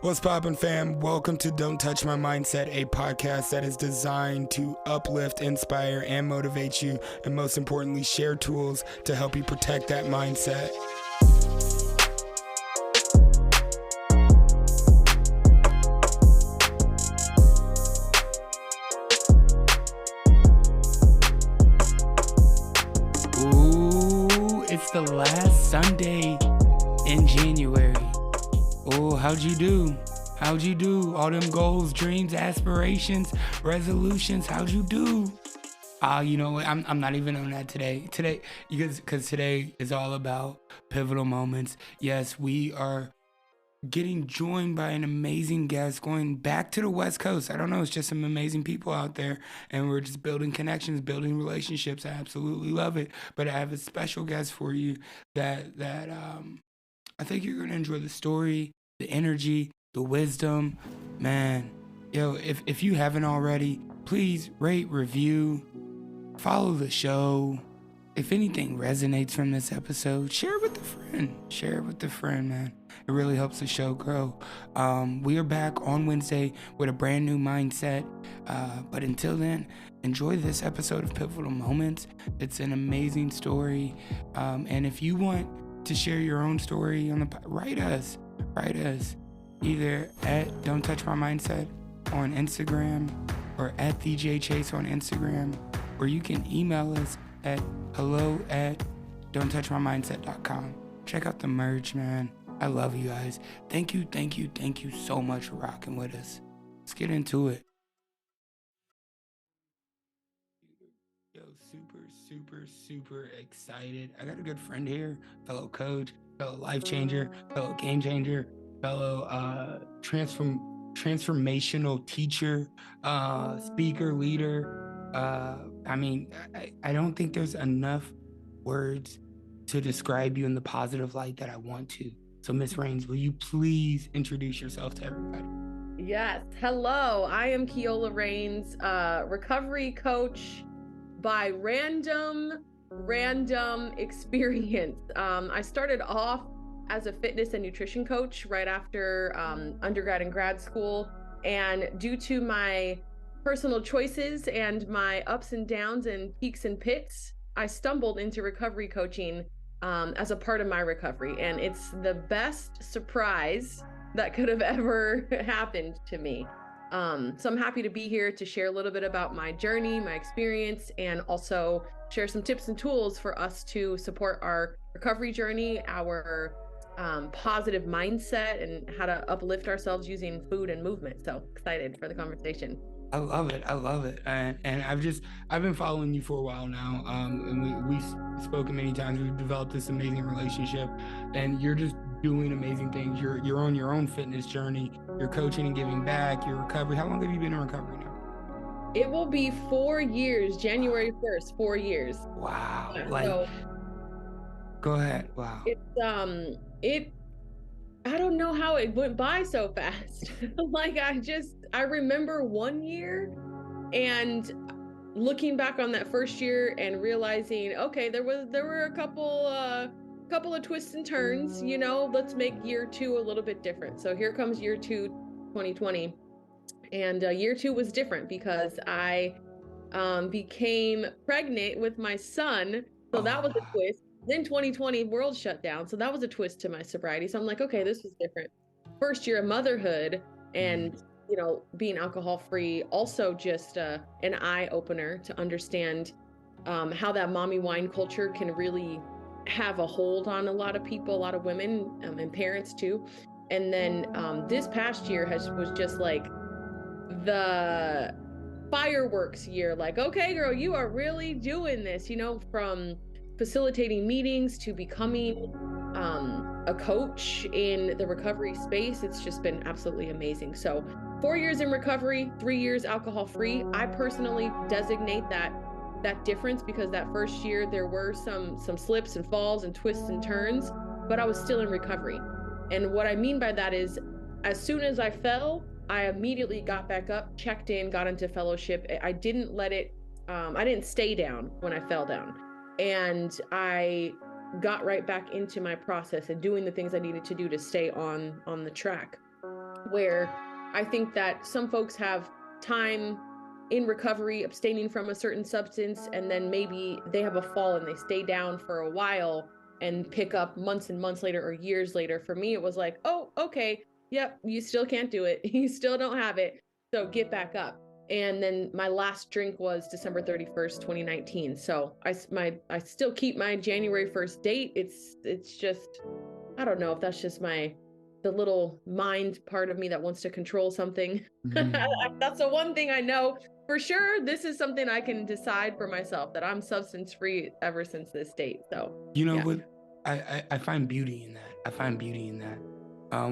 What's poppin', fam? Welcome to Don't Touch My Mindset, a podcast that is designed to uplift, inspire, and motivate you, and most importantly, share tools to help you protect that mindset. Ooh, it's the last Sunday in January. Oh, how'd you do? How'd you do? All them goals, dreams, aspirations, resolutions, how'd you do? You know what? I'm not even on that today. Because today is all about pivotal moments. Yes, we are getting joined by an amazing guest going back to the West Coast. I don't know, it's just some amazing people out there, and we're just building connections, building relationships. I absolutely love it. But I have a special guest for you that I think you're gonna enjoy the story, the energy, the wisdom. Man, yo, if you haven't already, please rate, review, follow the show. If anything resonates from this episode, share it with a friend. Share it with a friend, man. It really helps the show grow. We are back on Wednesday with a brand new mindset. But until then, enjoy this episode of Pivotal Moments. It's an amazing story. And if you want to share your own story on write us either at Don't Touch My Mindset on Instagram or at DJ Chase on Instagram, or you can email us at hello@don'ttouchmymindset.com. Check out the merch, man. I love you guys. Thank you so much for rocking with us. Let's get into it. Yo, super excited. I got a good friend here, fellow coach, fellow life changer, fellow game changer, fellow transformational teacher, speaker, leader. I don't think there's enough words to describe you in the positive light that I want to. So, Miss Raines, will you please introduce yourself to everybody? Yes. Hello, I am Kiola Raines, recovery coach by random experience. I started off as a fitness and nutrition coach right after undergrad and grad school. And due to my personal choices and my ups and downs and peaks and pits, I stumbled into recovery coaching as a part of my recovery. And it's the best surprise that could have ever happened to me. So I'm happy to be here to share a little bit about my journey, my experience, and also share some tips and tools for us to support our recovery journey, our positive mindset, and how to uplift ourselves using food and movement. So excited for the conversation. I love it. And I've been following you for a while now. And we've spoken many times. We've developed this amazing relationship, and you're just doing amazing things. You're on your own fitness journey. You're coaching and giving back. Your recovery. How long have you been in recovery now? It will be 4 years, January 1st, 4 years. Wow. So go ahead. Wow. I don't know how it went by so fast. I remember 1 year and looking back on that first year and realizing, okay, there were a couple of twists and turns, let's make year 2 a little bit different. So here comes year 2, 2020. And year 2 was different because I became pregnant with my son. So that was a twist. Then 2020 world shut down. So that was a twist to my sobriety. So I'm like, okay, this was different. First year of motherhood and, being alcohol free, also just an eye opener to understand how that mommy wine culture can really have a hold on a lot of people, a lot of women and parents too. And then this past year was just like the fireworks year. Like, okay, girl, you are really doing this, from facilitating meetings to becoming a coach in the recovery space. It's just been absolutely amazing. So 4 years in recovery, 3 years alcohol free. I personally designate that difference because that first year there were some slips and falls and twists and turns, but I was still in recovery. And what I mean by that is, as soon as I fell, I immediately got back up, checked in, got into fellowship. I didn't let it, I didn't stay down when I fell down. And I got right back into my process and doing the things I needed to do to stay on the track. where I think that some folks have time in recovery, abstaining from a certain substance, and then maybe they have a fall and they stay down for a while and pick up months and months later or years later. For me, it was like, oh, okay, yep, you still can't do it. You still don't have it. So get back up. And then my last drink was December 31st, 2019. So I still keep my January 1st date. It's just, I don't know if that's just the little mind part of me that wants to control something. That's the one thing I know for sure. This is something I can decide for myself, that I'm substance free ever since this date. So, You know yeah. what? I find beauty in that. I find beauty in that.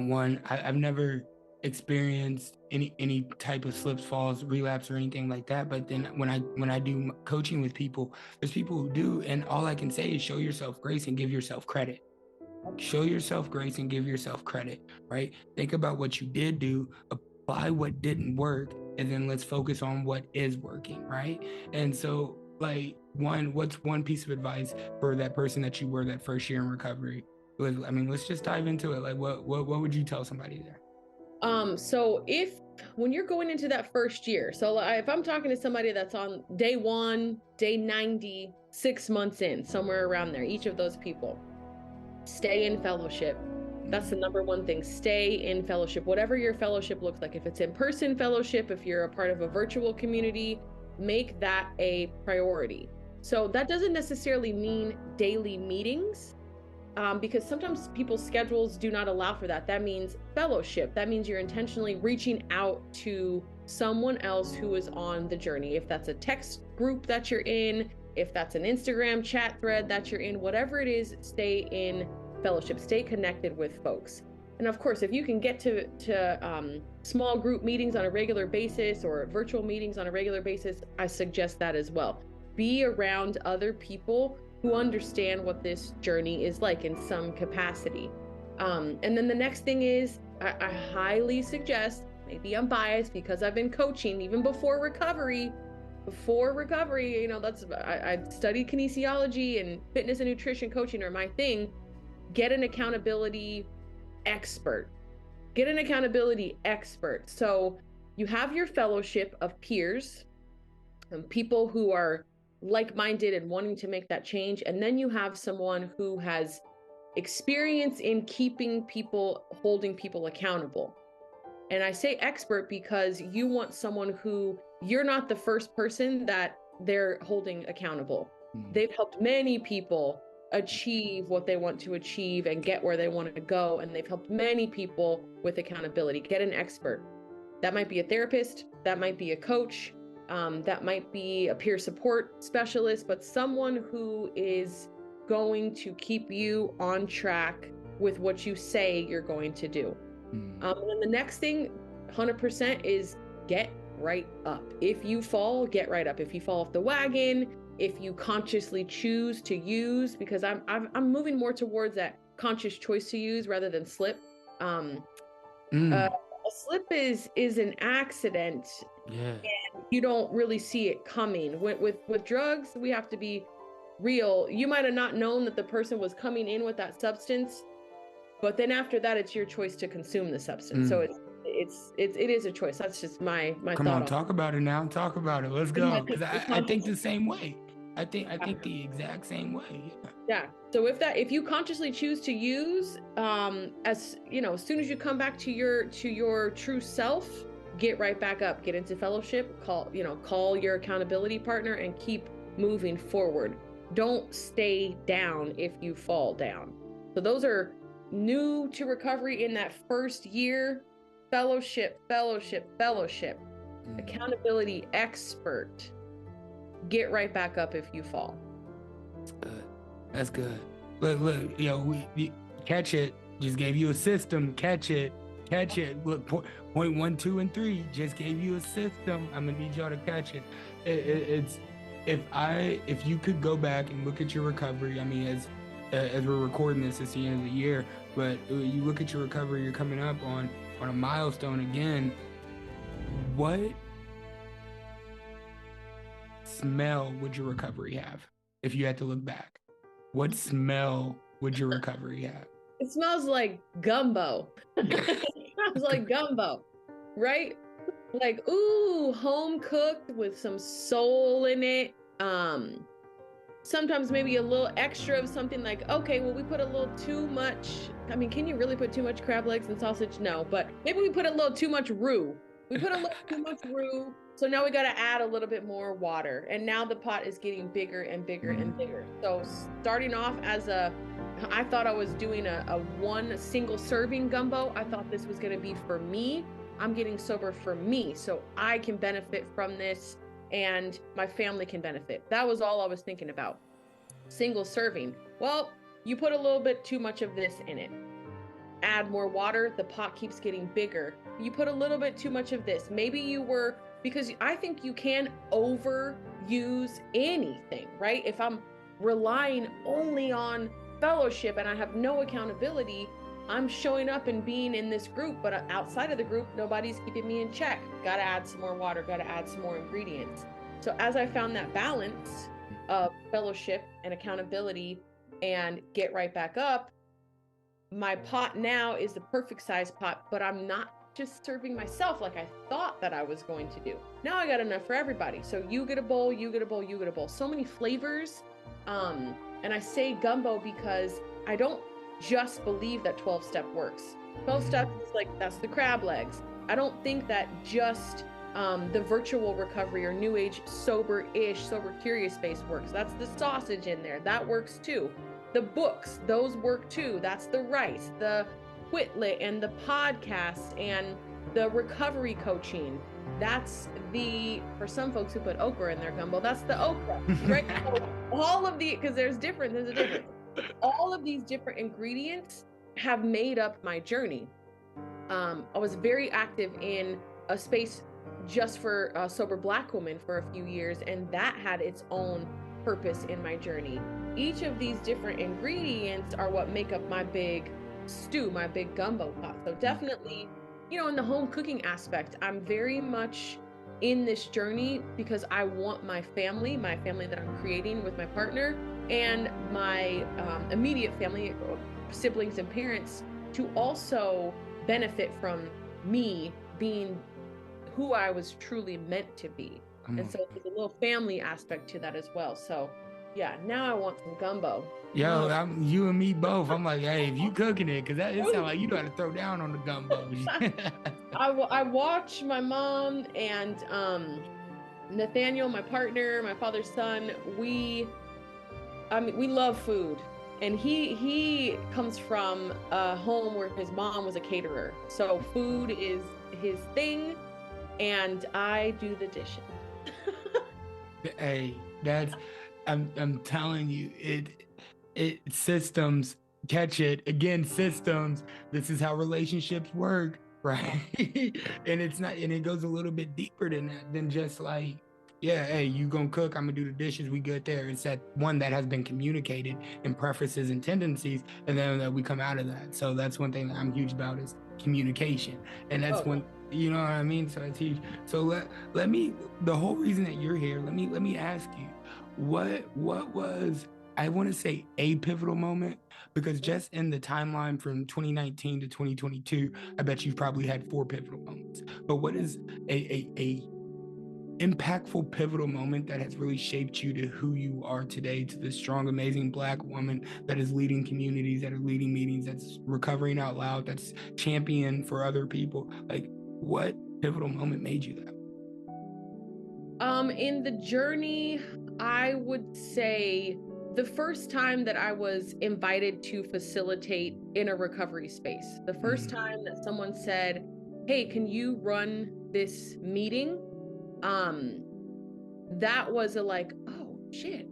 One, I've never experienced any type of slips, falls, relapse, or anything like that. But then when I do coaching with people, there's people who do, and all I can say is show yourself grace and give yourself credit. Show yourself grace and give yourself credit, right? Think about what you did do, apply what didn't work, and then let's focus on what is working, right? And so, like, what's one piece of advice for that person that you were that first year in recovery? I mean, let's just dive into it. Like, what would you tell somebody there? So when you're going into that first year, so if I'm talking to somebody that's on day 1, day 90, 6 months in, somewhere around there, each of those people, stay in fellowship. That's the number one thing. Stay in fellowship, whatever your fellowship looks like. If it's in-person fellowship, if you're a part of a virtual community, make that a priority. So that doesn't necessarily mean daily meetings, because sometimes people's schedules do not allow for that. That means fellowship. That means you're intentionally reaching out to someone else who is on the journey. If that's a text group that you're in, if that's an Instagram chat thread that you're in, whatever it is, stay in fellowship, stay connected with folks. And of course, if you can get to small group meetings on a regular basis or virtual meetings on a regular basis, I suggest that as well. Be around other people who understand what this journey is like in some capacity. And then the next thing is, I highly suggest, maybe I'm biased because I've been coaching even before recovery, you know, I studied kinesiology, and fitness and nutrition coaching are my thing. Get an accountability expert. So you have your fellowship of peers and people who are like-minded and wanting to make that change. And then you have someone who has experience in holding people accountable. And I say expert because you want someone who, you're not the first person that they're holding accountable. They've helped many people achieve what they want to achieve and get where they want to go. And they've helped many people with accountability. Get an expert. That might be a therapist, that might be a coach, that might be a peer support specialist, but someone who is going to keep you on track with what you say you're going to do. And then the next thing, 100%, is get right up. If you fall, get right up. If you fall off the wagon, if you consciously choose to use, because I'm moving more towards that conscious choice to use rather than slip. A slip is an accident. Yeah. And you don't really see it coming. With drugs, we have to be real. You might have not known that the person was coming in with that substance, but then after that, it's your choice to consume the substance. So it is a choice. That's just my Come thought on, talk about it now. Talk about it. Let's go. Because I think the same way. I think the exact same way. Yeah. So if you consciously choose to use, as you know, as soon as you come back to your true self, get right back up, get into fellowship, call your accountability partner, and keep moving forward. Don't stay down if you fall down. So those are new to recovery in that first year. Fellowship, accountability expert. Get right back up if you fall. That's good. Look, we catch it. Just gave you a system. Catch it. Look, point 1, 2, and 3 just gave you a system. I'm gonna need y'all to catch it. It's if you could go back and look at your recovery. I mean, as we're recording this, it's the end of the year, but you look at your recovery. You're coming up on a milestone again. What smell would your recovery have if you had to look back? What smell would your recovery have? It smells like gumbo. was like gumbo, right? Like, ooh, home cooked with some soul in it. Sometimes maybe a little extra of something like, okay, well, we put a little too much. I mean, can you really put too much crab legs and sausage? No, but maybe we put a little too much roux. We put a little too much roux. So now we got to add a little bit more water. And now the pot is getting bigger and bigger and bigger. So starting off as I thought I was doing a one single serving gumbo. I thought this was going to be for me. I'm getting sober for me, so I can benefit from this and my family can benefit. That was all I was thinking about. Single serving. Well, you put a little bit too much of this in it. Add more water, the pot keeps getting bigger. You put a little bit too much of this. Maybe because I think you can overuse anything, right? If I'm relying only on fellowship and I have no accountability, I'm showing up and being in this group, but outside of the group, nobody's keeping me in check. Got to add some more water, got to add some more ingredients. So as I found that balance of fellowship and accountability and get right back up, my pot now is the perfect size pot, but I'm not just serving myself like I thought that I was going to do. Now I got enough for everybody. So you get a bowl, you get a bowl, you get a bowl. So many flavors. And I say gumbo because I don't just believe that 12-step works. 12 steps is like, that's the crab legs. I don't think that just the virtual recovery or new age sober curious space works. That's the sausage in there. That works too. The books, those work too. That's the rice, the Quitlet and the podcast and the recovery coaching. That's for some folks who put okra in their gumbo, that's the okra, right? All of because there's a difference. All of these different ingredients have made up my journey. I was very active in a space just for sober Black women for a few years, and that had its own purpose in my journey. Each of these different ingredients are what make up my big stew, my big gumbo pot. So definitely, in the home cooking aspect, I'm very much in this journey because I want my family that I'm creating with my partner and my immediate family, siblings and parents, to also benefit from me being who I was truly meant to be. And so there's a little family aspect to that as well. So yeah, now I want some gumbo. Yo, you and me both. I'm like, hey, if you cooking it, because it sounds like you got to throw down on the gumbo. I watch my mom and Nathaniel, my partner, my father's son. We love food, and he comes from a home where his mom was a caterer, so food is his thing, and I do the dishes. Hey, I'm telling you, it systems, catch it again, systems. This is how relationships work, right? And it goes a little bit deeper than that, than just like, yeah, hey, you gonna cook, I'm gonna do the dishes, we good there. It's that one that has been communicated in preferences and tendencies, and then that we come out of that. So that's one thing that I'm huge about is communication, and that's one. You know what I mean? So it's huge. So let me, the whole reason that you're here, let me ask you, what was, I want to say a pivotal moment, because just in the timeline from 2019 to 2022, I bet you've probably had 4 pivotal moments. But what is a impactful pivotal moment that has really shaped you to who you are today, to the strong, amazing Black woman that is leading communities, that are leading meetings, that's recovering out loud, that's champion for other people? Like, what pivotal moment made you that? In the journey, I would say the first time that I was invited to facilitate in a recovery space, the first time that someone said, hey, can you run this meeting? That was like, oh shit,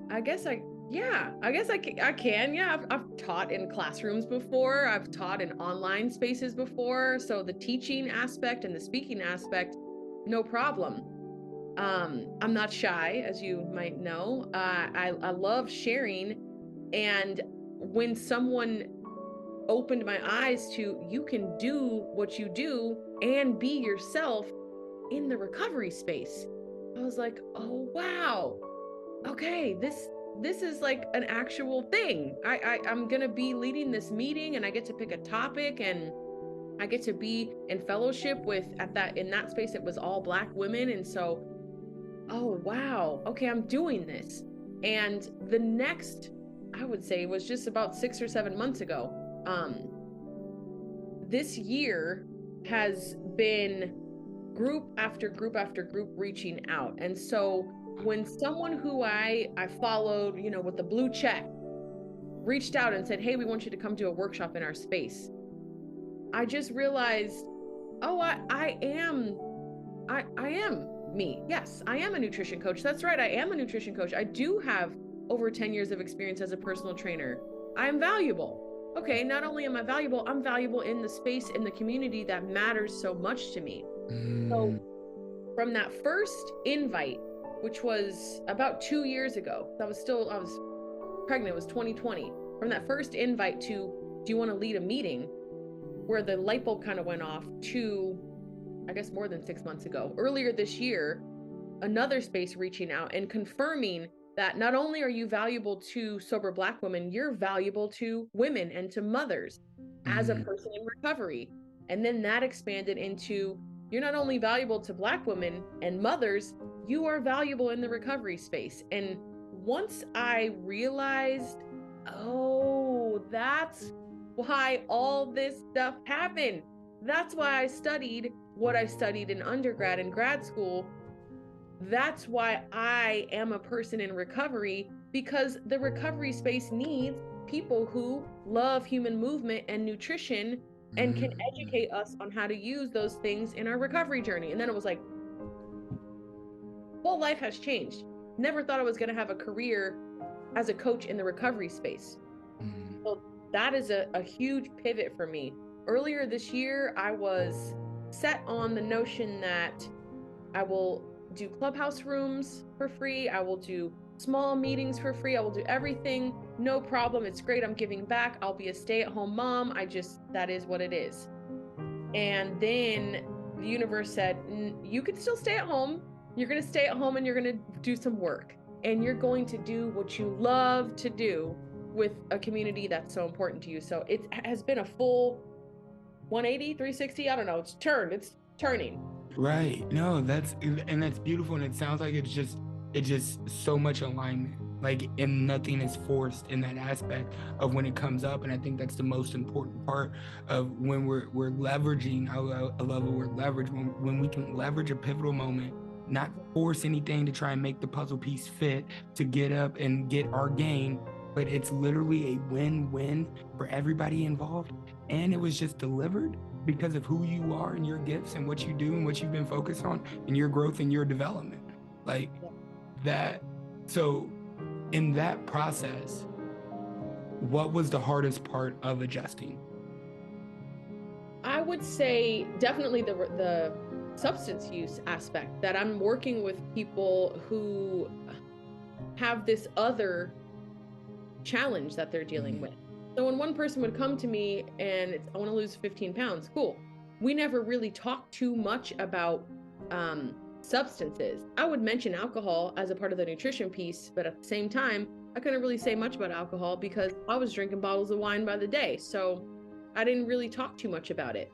I guess I can. Yeah, I've taught in classrooms before. I've taught in online spaces before. So the teaching aspect and the speaking aspect, no problem. I'm not shy, as you might know. I love sharing. And when someone opened my eyes to, you can do what you do and be yourself in the recovery space, I was like, oh, wow. Okay, this is like an actual thing. I'm gonna be leading this meeting and I get to pick a topic, and I get to be in fellowship with in that space, it was all Black women. And so, oh, wow, okay, I'm doing this. And the next, I would say, was just about 6 or 7 months ago. This year has been group after group after group reaching out. And so when someone who I followed, with the blue check reached out and said, hey, we want you to come to a workshop in our space, I just realized, oh, I am me. Yes, I am a nutrition coach. That's right. I am a nutrition coach. I do have over 10 years of experience as a personal trainer. I am valuable. Okay, not only am I valuable, I'm valuable in the space, in the community that matters so much to me. So from that first invite, which was about 2 years ago, I was pregnant, it was 2020. From that first invite to, do you want to lead a meeting, where the light bulb kind of went off, to, I guess, more than 6 months ago, earlier this year, another space reaching out and confirming that not only are you valuable to sober Black women, you're valuable to women and to mothers as a person in recovery. And then that expanded into, you're not only valuable to Black women and mothers, you are valuable in the recovery space. And once I realized, oh, that's why all this stuff happened. That's why I studied what I studied in undergrad and grad school. That's why I am a person in recovery, because the recovery space needs people who love human movement and nutrition and can educate us on how to use those things in our recovery journey. And then it was like, whole life has changed. Never thought I was going to have a career as a coach in the recovery space. So that is a huge pivot for me. Earlier this year, I was set on the notion that I will do clubhouse rooms for free. I will do small meetings for free. I will do everything. No problem. It's great. I'm giving back. I'll be a stay-at-home mom. That is what it is. And then the universe said, you can still stay at home. You're going to stay at home and you're going to do some work. And you're going to do what you love to do with a community that's so important to you. So it has been a full 180, 360. I don't know. It's turning. Right. No, that's beautiful. And it sounds like it's just so much alignment, like, and nothing is forced in that aspect of when it comes up. And I think that's the most important part of when we're leveraging. I love the word leverage, when we can leverage a pivotal moment, not force anything to try and make the puzzle piece fit to get up and get our gain, but it's literally a win-win for everybody involved. And it was just delivered because of who you are and your gifts and what you do and what you've been focused on and your growth and your development, like that. So in that process, what was the hardest part of adjusting? I would say definitely the substance use aspect, that I'm working with people who have this other challenge that they're dealing with. So when one person would come to me and I want to lose 15 pounds, cool. We never really talked too much about substances. I would mention alcohol as a part of the nutrition piece, but at the same time, I couldn't really say much about alcohol because I was drinking bottles of wine by the day. So I didn't really talk too much about it.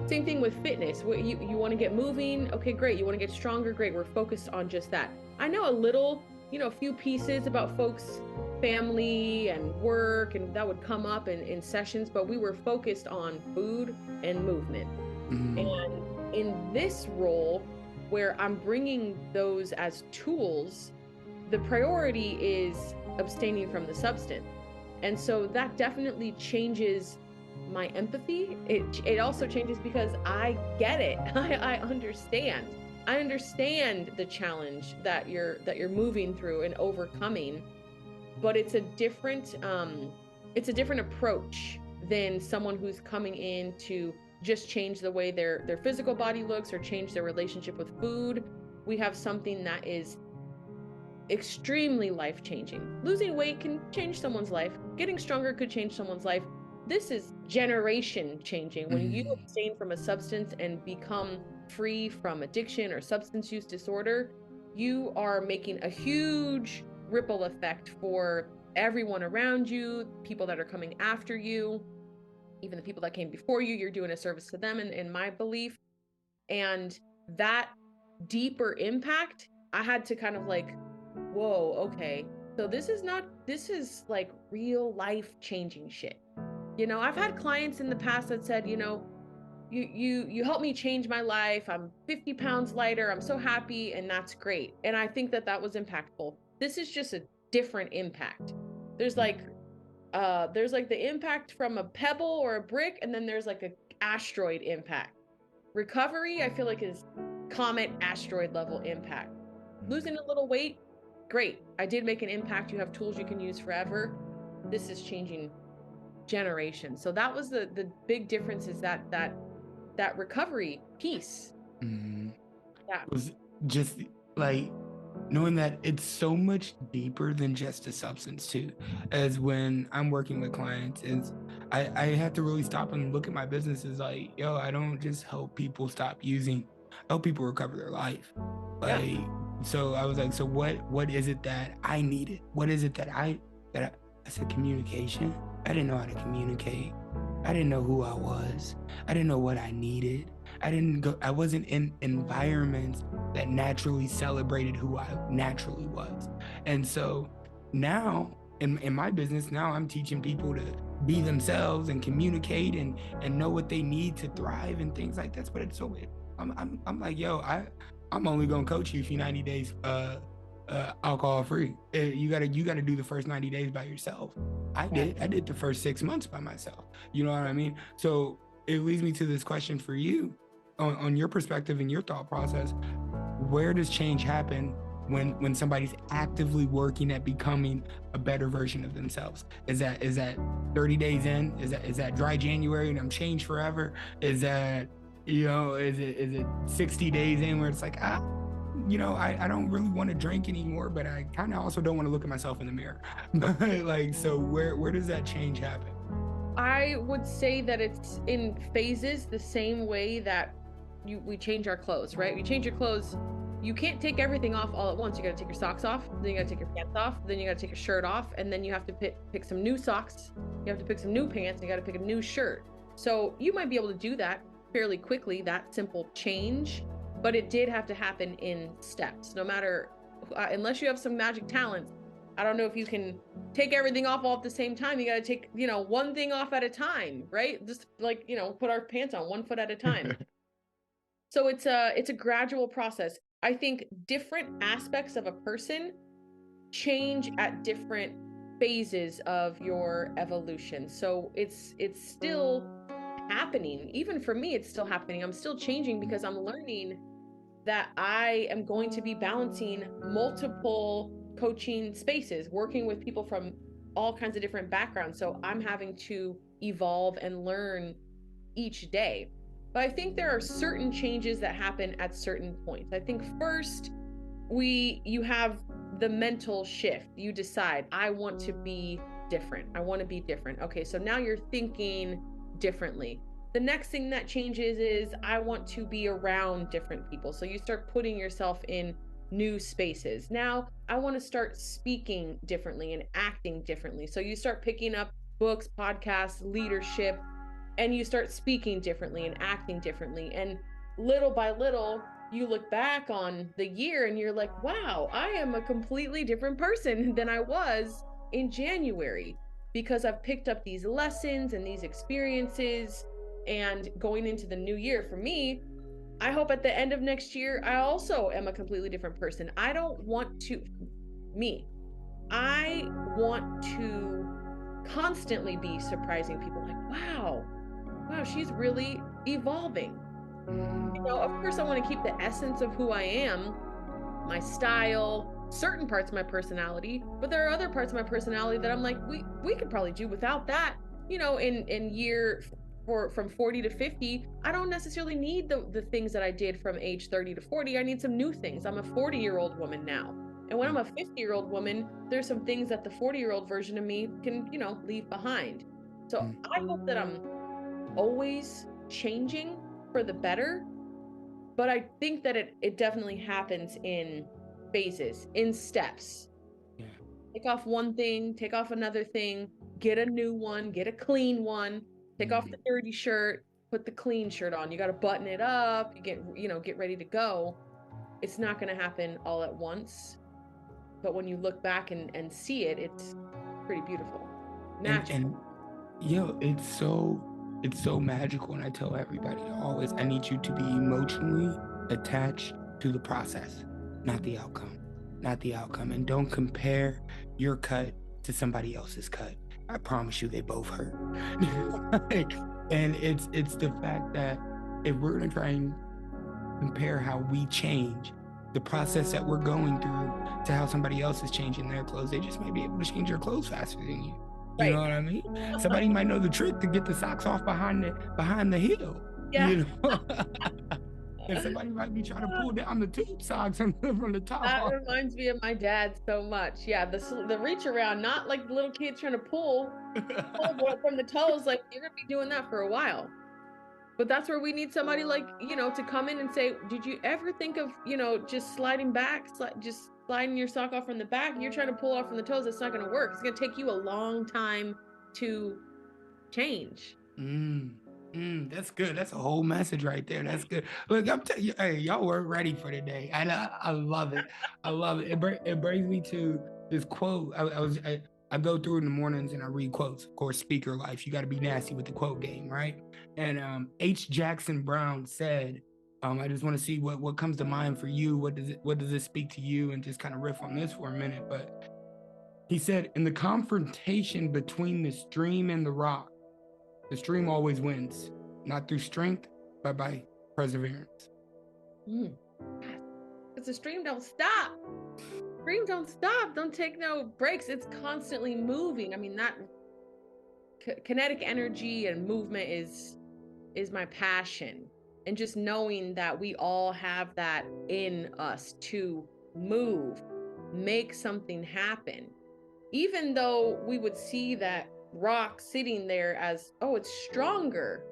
Same thing with fitness. You want to get moving? Okay, great. You want to get stronger? Great. We're focused on just that. I know a little, a few pieces about folks' family and work, and that would come up in sessions, but we were focused on food and movement. And in this role, where I'm bringing those as tools, the priority is abstaining from the substance. And so that definitely changes my empathy. It also changes because I get it. I understand. I understand the challenge that you're moving through and overcoming, but it's a different approach than someone who's coming in to just change the way their physical body looks or change their relationship with food. We have something that is extremely life-changing. Losing weight can change someone's life. Getting stronger could change someone's life. This is generation changing. When you abstain from a substance and become free from addiction or substance use disorder, you are making a huge ripple effect for everyone around you, people that are coming after you. even the people that came before you, you're doing a service to them in my belief. And that deeper impact, I had to kind of like, whoa, okay. So this is like real life changing shit. I've had clients in the past that said, you helped me change my life. I'm 50 pounds lighter. I'm so happy. And that's great. And I think that was impactful. This is just a different impact. There's like the impact from a pebble or a brick, and then there's like a asteroid impact. Recovery, I feel like, is comet asteroid level impact. Losing a little weight, great. I did make an impact. You have tools you can use forever. This is changing generations. So that was the big difference, is that recovery piece. Mm-hmm. Yeah. It was just like knowing that it's so much deeper than just a substance too. As when I'm working with clients, is I have to really stop and look at my business as like, yo, I don't just help people stop using, I help people recover their life. Yeah. Like, so I was like, so what is it that I needed? What is it that I said communication. I didn't know how to communicate. I didn't know who I was. I didn't know what I needed. I wasn't in environments that naturally celebrated who I naturally was. And so now in my business, now I'm teaching people to be themselves and communicate and know what they need to thrive and things like that. But it's so I'm like, yo, I'm only gonna coach you for 90 days alcohol free. You gotta do the first 90 days by yourself. I did the first 6 months by myself. You know what I mean? So it leads me to this question for you on your perspective and your thought process. Where does change happen when somebody's actively working at becoming a better version of themselves? Is that 30 days in? Is that dry January and I'm changed forever? Is that, is it 60 days in where it's like, I don't really want to drink anymore, but I kind of also don't want to look at myself in the mirror. Like, so where does that change happen? I would say that it's in phases, the same way that we change our clothes, right? You change your clothes, you can't take everything off all at once. You got to take your socks off, then you got to take your pants off, then you got to take your shirt off, and then you have to pick some new socks, you have to pick some new pants, and you got to pick a new shirt. So you might be able to do that fairly quickly, that simple change, but it did have to happen in steps. No matter, unless you have some magic talents, I don't know if you can take everything off all at the same time. You got to take, one thing off at a time, right? Just like, put our pants on 1 foot at a time. So it's a gradual process. I think different aspects of a person change at different phases of your evolution. So it's still happening. Even for me, it's still happening. I'm still changing because I'm learning that I am going to be balancing multiple coaching spaces, working with people from all kinds of different backgrounds. So I'm having to evolve and learn each day. But I think there are certain changes that happen at certain points. I think first, you have the mental shift. You decide, I want to be different. I want to be different. Okay, so now you're thinking differently. The next thing that changes is, I want to be around different people. So you start putting yourself in new spaces. Now I want to start speaking differently and acting differently. So you start picking up books, podcasts, leadership, and you start speaking differently and acting differently. And little by little, you look back on the year and you're like, wow, I am a completely different person than I was in January, because I've picked up these lessons and these experiences. And going into the new year, for me, I hope at the end of next year, I also am a completely different person. I want to constantly be surprising people, like, wow, she's really evolving. Of course, I want to keep the essence of who I am, my style, certain parts of my personality, but there are other parts of my personality that I'm like, we could probably do without that. In year from 40 to 50, I don't necessarily need the things that I did from age 30 to 40. I need some new things. I'm a 40-year-old woman now. And when I'm a 50-year-old woman, there's some things that the 40-year-old version of me can, leave behind. So I hope that I'm always changing for the better, but I think that it definitely happens in phases, in steps. Take off one thing, take off another thing, get a new one, get a clean one, Take off the dirty shirt, put the clean shirt on. You got to button it up. You get ready to go. It's not going to happen all at once. But when you look back and see it, it's pretty beautiful. Magical. And it's so magical. And I tell everybody always, I need you to be emotionally attached to the process, not the outcome. And don't compare your cut to somebody else's cut. I promise you, they both hurt. And it's the fact that if we're gonna try and compare how we change, the process that we're going through, to how somebody else is changing their clothes, they just may be able to change their clothes faster than you. You know what I mean? Somebody might know the trick to get the socks off behind the heel. Yeah. You know? And somebody might be trying to pull down the tube socks from the top. That reminds me of my dad so much. Yeah, the reach around, not like little kids trying to pull from the toes. Like, you're gonna be doing that for a while. But that's where we need somebody like, to come in and say, did you ever think of, just sliding back, just sliding your sock off from the back? You're trying to pull off from the toes. It's not going to work. It's going to take you a long time to change. That's good. That's a whole message right there. That's good. Look, I'm telling you, hey, y'all were ready for today. I love it. I love it. It brings me to this quote. I go through in the mornings and I read quotes. Of course, speaker life. You got to be nasty with the quote game, right? And H. Jackson Brown said, I just want to see what comes to mind for you. What does it speak to you? And just kind of riff on this for a minute. But he said, in the confrontation between the stream and the rock, the stream always wins, not through strength, but by perseverance. Because the stream don't stop. Stream don't stop. Don't take no breaks. It's constantly moving. I mean, that kinetic energy and movement is my passion. And just knowing that we all have that in us to move, make something happen. Even though we would see that rock sitting there as, oh, it's stronger.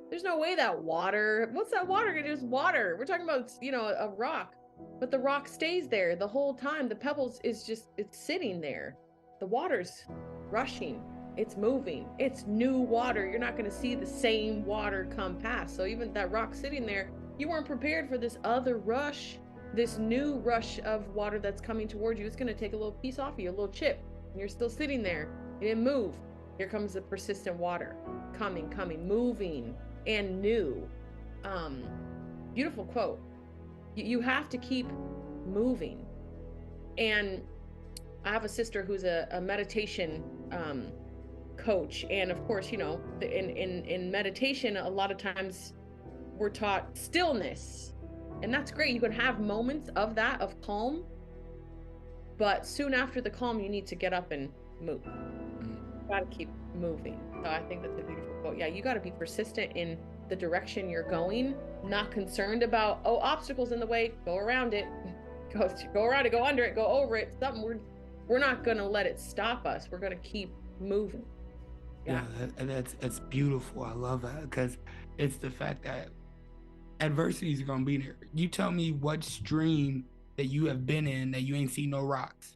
There's no way that water, what's that water gonna do? It's water. We're talking about, a rock, but the rock stays there the whole time. The pebbles it's sitting there. The water's rushing. It's moving. It's new water. You're not going to see the same water come past. So even that rock sitting there, you weren't prepared for this other rush, this new rush of water that's coming towards you. It's going to take a little piece off of you, a little chip, and you're still sitting there. You didn't move. Here comes the persistent water coming, moving, and new. Beautiful quote. You have to keep moving. And I have a sister who's a meditation coach, and of course, in meditation, a lot of times we're taught stillness, and that's great. You can have moments of that, of calm, but soon after the calm, you need to get up and move. You got to keep moving. So I think that's a beautiful quote. Yeah, you got to be persistent in the direction you're going, not concerned about, obstacles in the way, go around it, go around it, go under it, go over it. Something we're not going to let it stop us. We're going to keep moving. Yeah, that's beautiful. I love that, because it's the fact that adversities are going to be there. You tell me what stream that you have been in that you ain't see no rocks.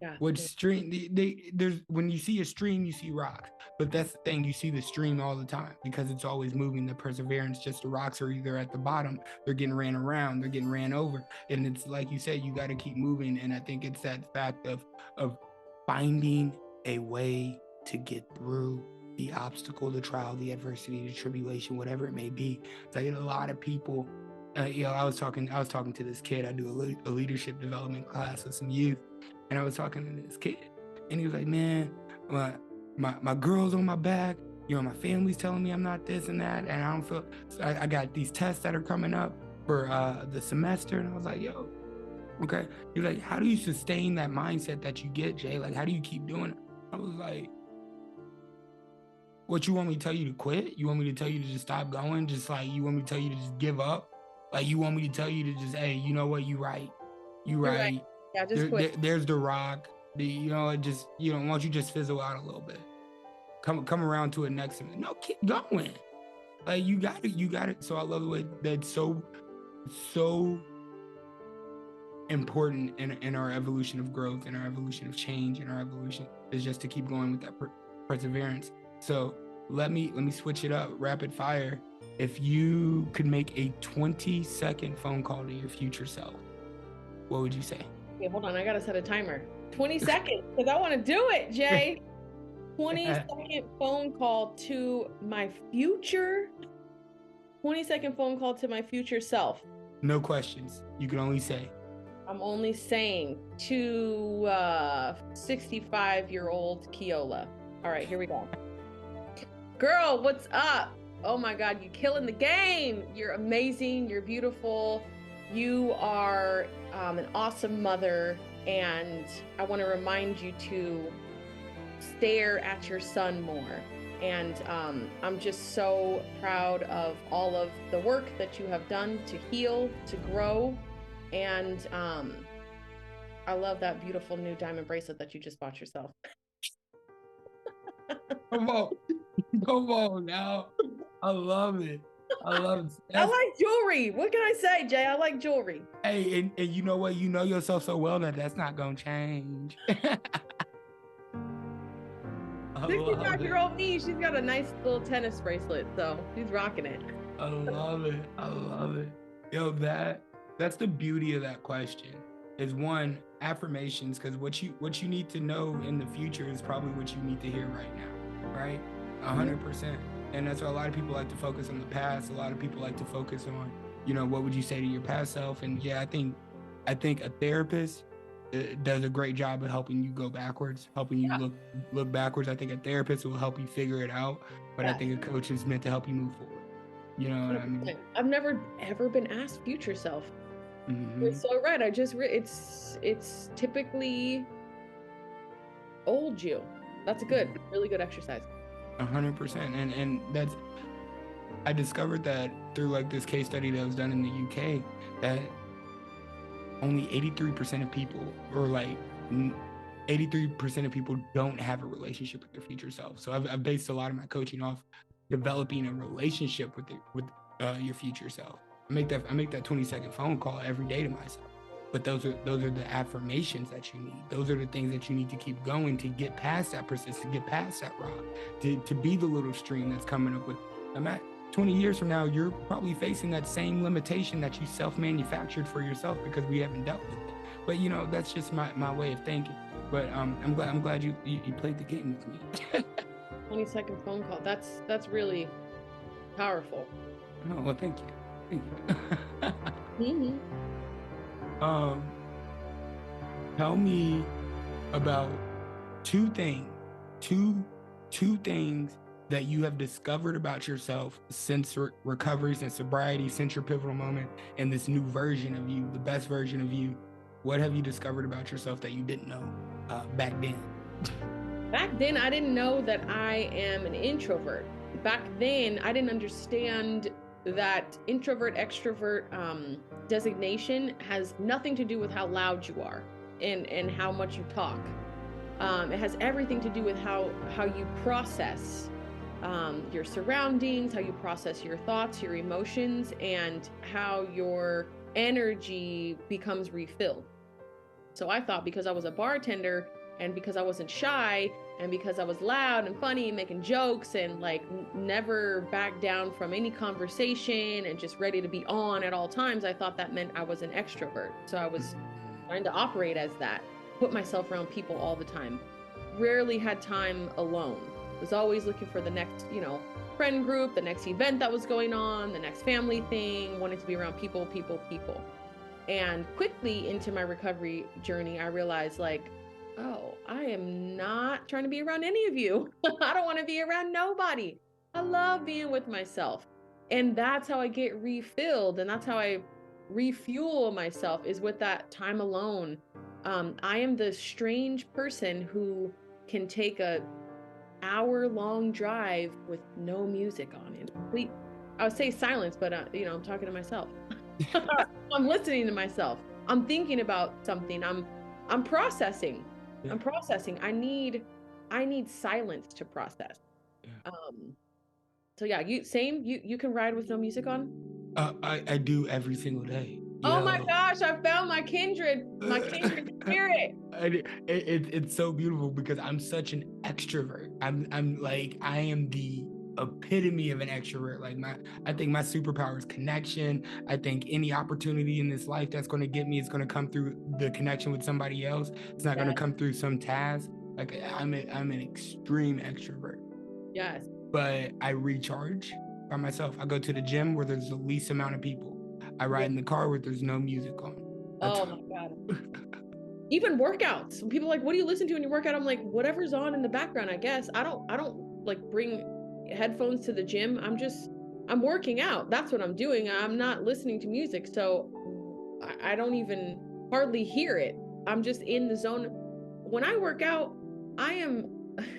Yeah. Which stream, there's, when you see a stream, you see rocks. But that's the thing, you see the stream all the time because it's always moving. The perseverance, just the rocks are either at the bottom, they're getting ran around, they're getting ran over. And it's like you said, you got to keep moving. And I think it's that fact of finding a way to get through the obstacle, the trial, the adversity, the tribulation, whatever it may be. So I get a lot of people, I was talking to this kid. I do a leadership development class with some youth. And I was talking to this kid, and he was like, man, my girl's on my back. My family's telling me I'm not this and that. And I don't feel, I got these tests that are coming up for the semester. And I was like, yo, okay. You're like, how do you sustain that mindset that you get, Jay? Like, how do you keep doing it? I was like, what, you want me to tell you to quit? You want me to tell you to just stop going? Just like, you want me to tell you to just give up? Like, you want me to tell you to just, hey, you know what? You right. Yeah, just quit. There's the rock. Why don't you just fizzle out a little bit? Come around to it next time. No, keep going. Like, you got it. So I love the way that's so important in our evolution of growth, in our evolution of change, in our evolution is just to keep going with that perseverance. So let me switch it up. Rapid fire. If you could make a 20-second phone call to your future self, what would you say? Okay, hold on. I gotta set a timer. 20 seconds, because I want to do it, Jay. 20-second phone call to my future. 20-second phone call to my future self. No questions. You can only say. I'm only saying to 65-year-old Kiola. All right, here we go. Girl, what's up? Oh my God, you're killing the game. You're amazing. You're beautiful. You are an awesome mother. And I want to remind you to stare at your son more. And I'm just so proud of all of the work that you have done to heal, to grow. And I love that beautiful new diamond bracelet that you just bought yourself. Come on now. I love it. I like jewelry. What can I say, Jay? I like jewelry. Hey, and you know what? You know yourself so well that that's not gonna change. 65-year-old me, she's got a nice little tennis bracelet, so she's rocking it. I love it. Yo, that's the beauty of that question. Is one, affirmations, because what you need to know in the future is probably what you need to hear right now, right? 100%. And that's why a lot of people like to focus on the past. A lot of people like to focus on, what would you say to your past self? And yeah, I think a therapist does a great job of helping you go backwards, helping you look backwards. I think a therapist will help you figure it out, but I think a coach is meant to help you move forward. You know what I mean? I've never ever been asked future self. You're so right. It's typically old you. That's a really good exercise. 100%. And that's, I discovered that through like this case study that was done in the UK, that only 83% of people, or like 83% of people, don't have a relationship with their future self. So I've based a lot of my coaching off developing a relationship with your future self. I make that 20-second phone call every day to myself. But those are the affirmations that you need. Those are the things that you need to keep going to get past that persistence, to get past that rock, to be the little stream that's coming up with. 20 years from now, you're probably facing that same limitation that you self-manufactured for yourself because we haven't dealt with it. But that's just my way of thinking. But I'm glad you played the game with me. 20-second phone call. That's really powerful. Oh, well, thank you. Tell me about two things that you have discovered about yourself since recovery, since sobriety, since your pivotal moment, and this new version of you, the best version of you. What have you discovered about yourself that you didn't know back then? Back then, I didn't know that I am an introvert. Back then, I didn't understand that introvert extrovert designation has nothing to do with how loud you are and how much you talk. It has everything to do with how you process your surroundings, how you process your thoughts, your emotions, and how your energy becomes refilled. So I thought because I was a bartender and because I wasn't shy and because I was loud and funny and making jokes and like never back down from any conversation and just ready to be on at all times, I thought that meant I was an extrovert. So I was trying to operate as that, put myself around people all the time. Rarely had time alone. Was always looking for the next, friend group, the next event that was going on, the next family thing, wanted to be around people. And quickly into my recovery journey, I realized oh, I am not trying to be around any of you. I don't want to be around nobody. I love being with myself. And that's how I get refilled. And that's how I refuel myself, is with that time alone. I am the strange person who can take a hour-long drive with no music on it. Complete, I would say silence, but I'm talking to myself. I'm listening to myself. I'm thinking about something. I'm processing. Yeah. I'm processing. I need silence to process. Yeah. So yeah, you can ride with no music on? I do every single day. Oh my gosh, I found my kindred spirit. It's so beautiful because I'm such an extrovert. I am the epitome of an extrovert. Like I think my superpower is connection. I think any opportunity in this life that's going to get me is going to come through the connection with somebody else. It's not going to come through some task. Like I'm an extreme extrovert. Yes. But I recharge by myself. I go to the gym where there's the least amount of people. I ride in the car where there's no music on. Oh my God. Even workouts. When people are like, what do you listen to when you work out? I'm like, whatever's on in the background, I guess. I don't like bring headphones to the gym. I'm working out. That's what I'm doing. I'm not listening to music. So I don't even hardly hear it. I'm just in the zone. When I work out,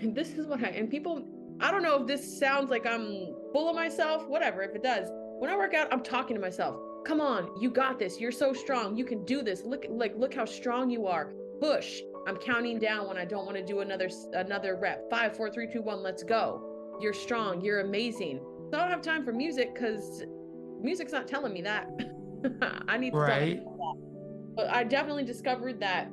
this is what and people, I don't know if this sounds like I'm full of myself, whatever, if it does. When I work out, I'm talking to myself. Come on, you got this. You're so strong. You can do this. Look how strong you are. Push. I'm counting down when I don't want to do another rep. 5, 4, 3, 2, 1, let's go. You're strong. You're amazing. So I don't have time for music because music's not telling me that. I need to tell myself that. But I definitely discovered that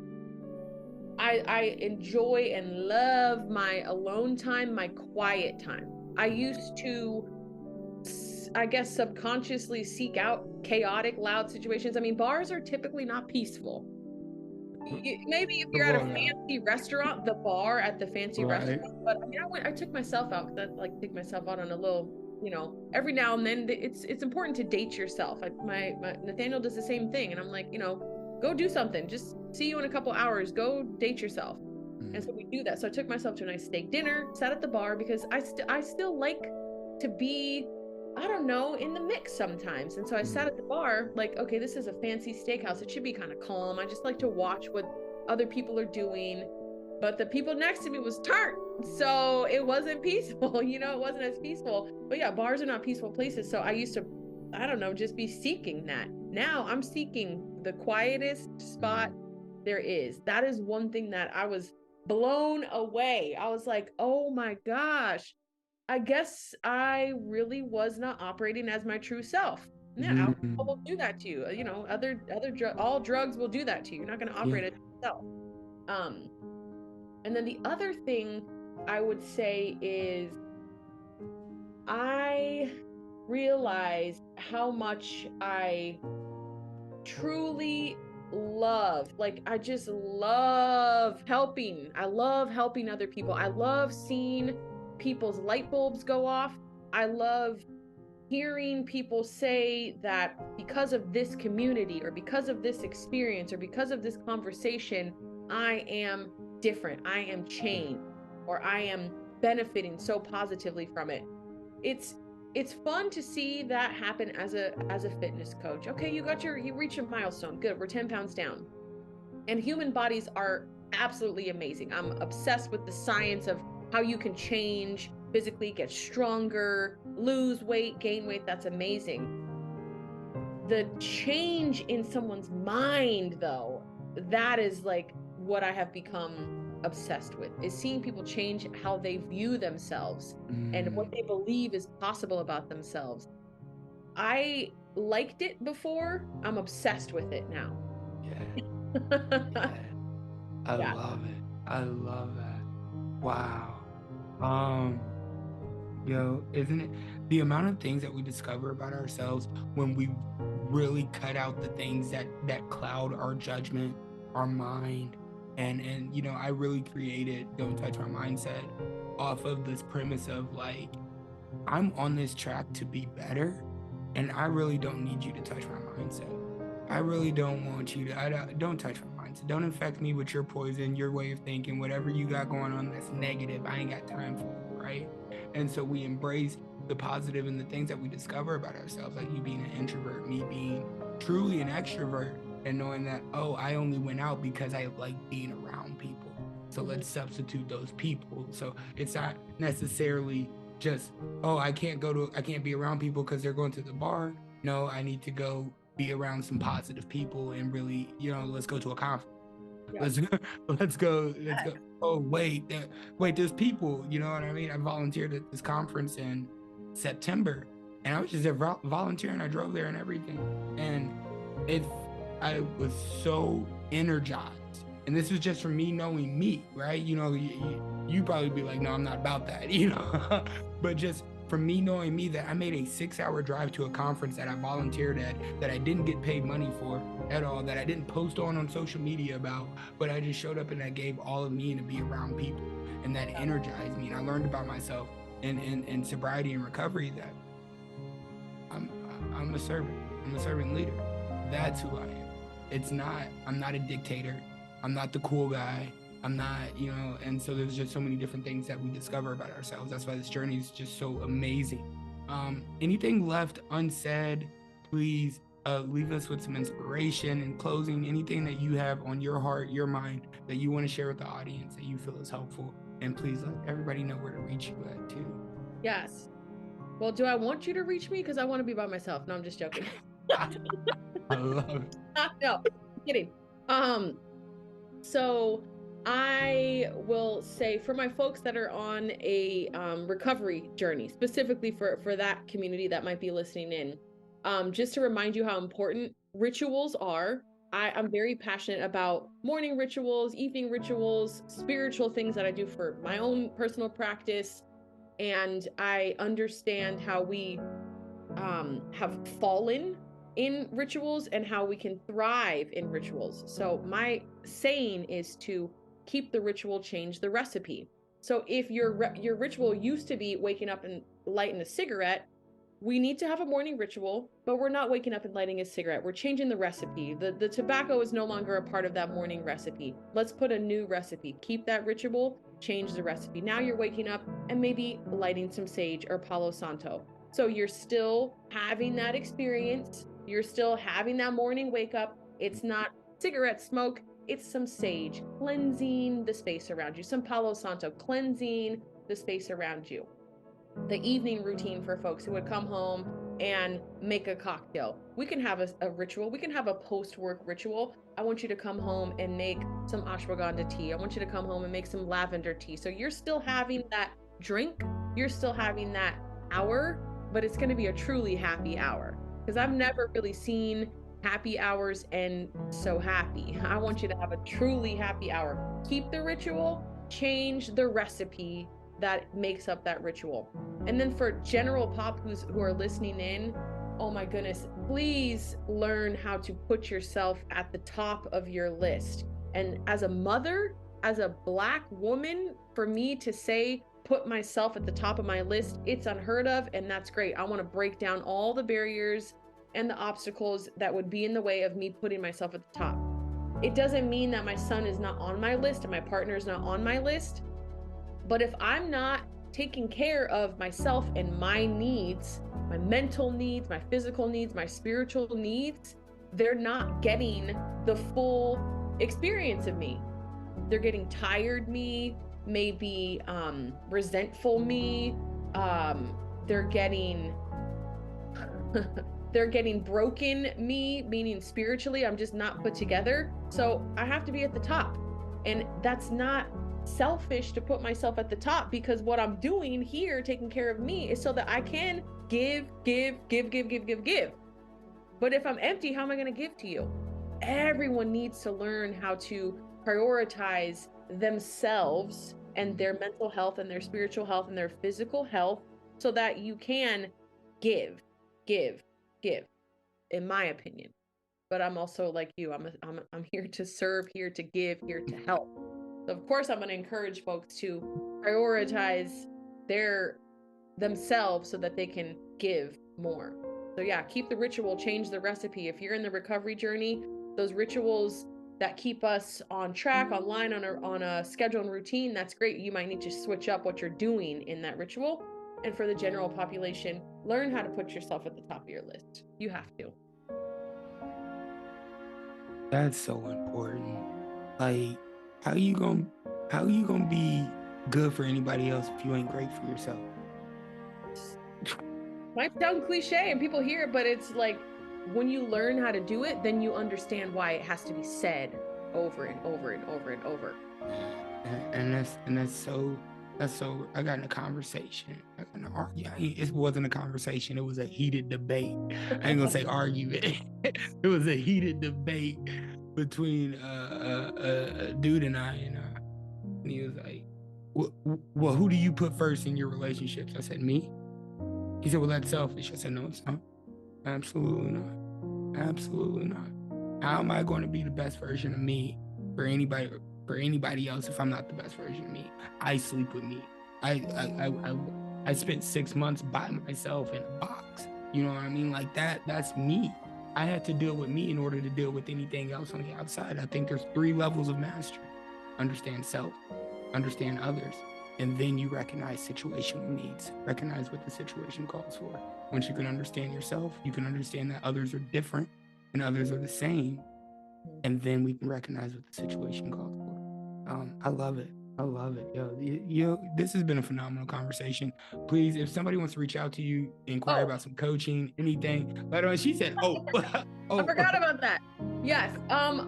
I enjoy and love my alone time, my quiet time. I used to, I guess, subconsciously seek out chaotic, loud situations. I mean, bars are typically not peaceful. Maybe if you're at a fancy restaurant, the bar at the fancy restaurant. But I mean, I took myself out because I like to take myself out on a little, every now and then. It's important to date yourself. My Nathaniel does the same thing, and I'm like, go do something. Just see you in a couple hours. Go date yourself. And so we do that. So I took myself to a nice steak dinner, sat at the bar because I still like to be, I don't know, in the mix sometimes. And so I sat at the bar like, okay, this is a fancy steakhouse. It should be kind of calm. I just like to watch what other people are doing. But the people next to me was turned. So it wasn't peaceful, it wasn't as peaceful. But yeah, bars are not peaceful places. So I used to, I don't know, just be seeking that. Now I'm seeking the quietest spot there is. That is one thing that I was blown away. I was like, oh my gosh, I guess I really was not operating as my true self. Yeah, alcohol will do that to you. All drugs will do that to you. You're not going to operate as yourself. And then the other thing I would say is I realized how much I truly love, I just love helping. I love helping other people. I love seeing people's light bulbs go off. I love hearing people say that because of this community or because of this experience or because of this conversation, I am different, I am changed, or I am benefiting so positively from it. It's fun to see that happen as a fitness coach. Okay, you reach a milestone. Good, we're 10 pounds down. And human bodies are absolutely amazing. I'm obsessed with the science of how you can change physically, get stronger, lose weight, gain weight. That's amazing. The change in someone's mind, though, that is what I have become obsessed with, is seeing people change how they view themselves and what they believe is possible about themselves. I liked it before. I'm obsessed with it now. I love it. I love that. Wow. Isn't it the amount of things that we discover about ourselves when we really cut out the things that cloud our judgment, our mind, and I really created Don't Touch My Mindset off of this premise of I'm on this track to be better, and I really don't need you to touch my mindset. I really don't want you to, don't touch my mindset. Don't infect me with your poison, your way of thinking, whatever you got going on that's negative. I ain't got time for it, right? And so we embrace the positive and the things that we discover about ourselves, like you being an introvert, me being truly an extrovert, and knowing that, oh, I only went out because I like being around people. So let's substitute those people. So it's not necessarily just, oh, I can't be around people because they're going to the bar. No, I need to go be around some positive people and really, let's go to a conference. Let's go. Oh, wait, there's people, you know what I mean? I volunteered at this conference in September, and I was just there volunteering. I drove there and everything. And I was so energized. And this was just from me knowing me, right? You probably be like, no, I'm not about that, but just from me knowing me that I made a 6-hour drive to a conference that I volunteered at, that I didn't get paid money for at all, that I didn't post on social media about, but I just showed up and I gave all of me to be around people, and that energized me. And I learned about myself in sobriety and recovery that I'm a servant. I'm a servant leader. That's who I am. I'm not a dictator. I'm not the cool guy. I'm not, and so there's just so many different things that we discover about ourselves. That's why this journey is just so amazing. Anything left unsaid, please leave us with some inspiration in closing. Anything that you have on your heart, your mind, that you want to share with the audience that you feel is helpful. And please let everybody know where to reach you at too. Yes. Well, do I want you to reach me? Because I want to be by myself. No, I'm just joking. I love it. No, I'm kidding. So I will say, for my folks that are on a recovery journey, specifically for that community that might be listening in, just to remind you how important rituals are. I'm very passionate about morning rituals, evening rituals, spiritual things that I do for my own personal practice. And I understand how we have fallen in rituals and how we can thrive in rituals. So my saying is to keep the ritual, change the recipe. So if your ritual used to be waking up and lighting a cigarette, we need to have a morning ritual, but we're not waking up and lighting a cigarette. We're changing the recipe. The tobacco is no longer a part of that morning recipe. Let's put a new recipe. Keep that ritual, change the recipe. Now you're waking up and maybe lighting some sage or Palo Santo. So you're still having that experience. You're still having that morning wake up. It's not cigarette smoke. It's some sage, cleansing the space around you. Some Palo Santo, cleansing the space around you. The evening routine for folks who would come home and make a cocktail. We can have a ritual. We can have a post-work ritual. I want you to come home and make some ashwagandha tea. I want you to come home and make some lavender tea. So you're still having that drink. You're still having that hour, but it's going to be a truly happy hour. Because I've never really seen happy hours and so happy. I want you to have a truly happy hour. Keep the ritual, change the recipe that makes up that ritual. And then for general pop who are listening in, oh my goodness, please learn how to put yourself at the top of your list. And as a mother, as a Black woman, for me to say, put myself at the top of my list, it's unheard of, and that's great. I want to break down all the barriers and the obstacles that would be in the way of me putting myself at the top. It doesn't mean that my son is not on my list and my partner is not on my list. But if I'm not taking care of myself and my needs, my mental needs, my physical needs, my spiritual needs, they're not getting the full experience of me. They're getting tired me, maybe resentful me. They're getting broken me, meaning spiritually, I'm just not put together. So I have to be at the top. And that's not selfish to put myself at the top, because what I'm doing here, taking care of me, is so that I can give. But if I'm empty, how am I going to give to you? Everyone needs to learn how to prioritize themselves and their mental health and their spiritual health and their physical health, so that you can give, in my opinion. But I'm also like you, I'm here to serve, here to give, here to help. So of course, I'm going to encourage folks to prioritize themselves so that they can give more. So yeah, keep the ritual, change the recipe. If you're in the recovery journey, those rituals that keep us on track, online, on a schedule and routine, that's great. You might need to switch up what you're doing in that ritual. And for the general population, learn how to put yourself at the top of your list. You have to. That's so important. Like, how you gonna be good for anybody else if you ain't great for yourself? Might sound cliche and people hear it, but it's like, when you learn how to do it, then you understand why it has to be said over and over and over and over. And that's so. I got in a conversation. It wasn't a conversation. It was a heated debate. I ain't gonna say argument. It was a heated debate between a dude and I, and he was like, "Well, who do you put first in your relationships?" I said, "Me." He said, well, that's selfish. I said, no, it's not. Absolutely not. Absolutely not. How am I going to be the best version of me for anybody else if I'm not the best version of me? I sleep with me. I spent 6 months by myself in a box. You know what I mean? Like that's me. I had to deal with me in order to deal with anything else on the outside. I think there's 3 levels of mastery. Understand self, understand others, and then you recognize situational needs, recognize what the situation calls for. Once you can understand yourself, you can understand that others are different and others are the same, and then we can recognize what the situation calls for. I love it. I love it. This has been a phenomenal conversation. Please, if somebody wants to reach out to you, inquire Oh, about some coaching, anything. But she said, "Oh, I oh, forgot about that. Yes.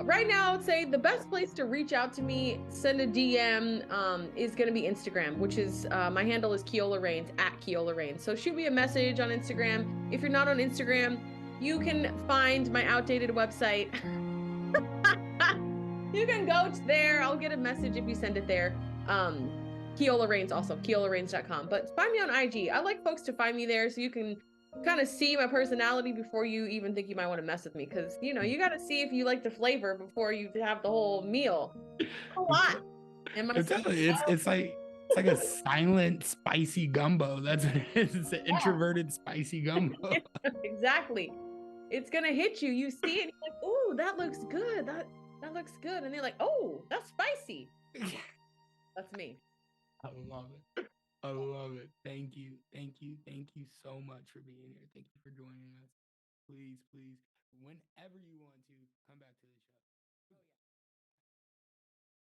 Right now I would say the best place to reach out to me, send a DM, is gonna be Instagram, which is my handle is Kiola Raines at Kiola Raines. So shoot me a message on Instagram. If you're not on Instagram, you can find my outdated website. You can go there. I'll get a message if you send it there. Kiola Raines also, KiolaRaines.com. But find me on IG. I like folks to find me there so you can kind of see my personality before you even think you might want to mess with me. Because, you know, you got to see if you like the flavor before you have the whole meal. A lot. And my I'm telling you, it's like a silent spicy gumbo. That's what it is. It's an introverted spicy gumbo." Exactly. It's gonna hit you. You see it, and you're like, "Ooh, that looks good. That looks good." And they're like, "Oh, that's spicy." That's me. I love it. I love it. Thank you. Thank you. Thank you so much for being here. Thank you for joining us. Please, please, whenever you want to, come back to the show.